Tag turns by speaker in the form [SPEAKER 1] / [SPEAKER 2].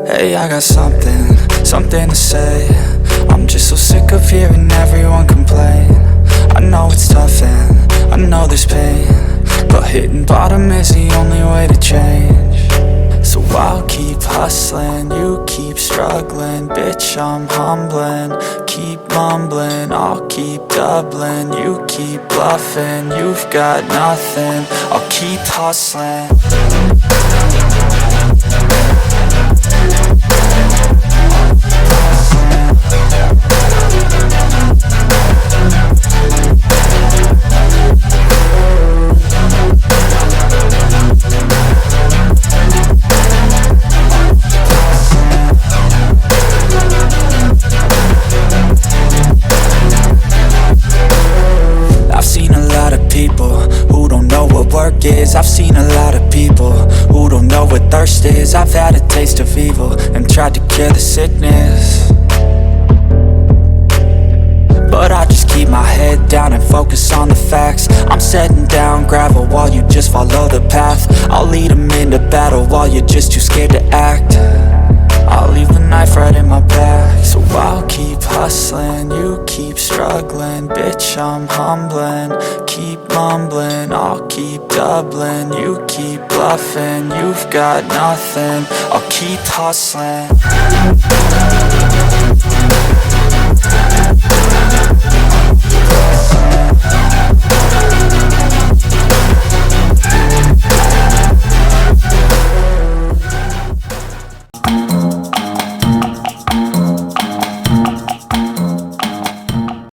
[SPEAKER 1] Hey, I got something to say. I'm just so sick of hearing everyone complain. I know it's tough and I know there's pain, but hitting bottom is the only way to change. So I'll keep hustling, you keep struggling. Bitch, I'm humbling, keep mumbling. I'll keep doubling, you keep bluffing. You've got nothing, I'll keep hustling. I've seen a lot of people who don't know what thirst is. I've had a taste of evil and tried to cure the sickness, but I just keep my head down and focus on the facts. I'm setting down gravel while you just follow the path. I'll lead them into battle while you're just too scared to act. I'll leave the knife right in my back. So I'll keep hustling, you keep struggling. Bitch, I'm humbling, keep mumbling. I'll keep doubling, you keep bluffing. You've got nothing, I'll keep hustling.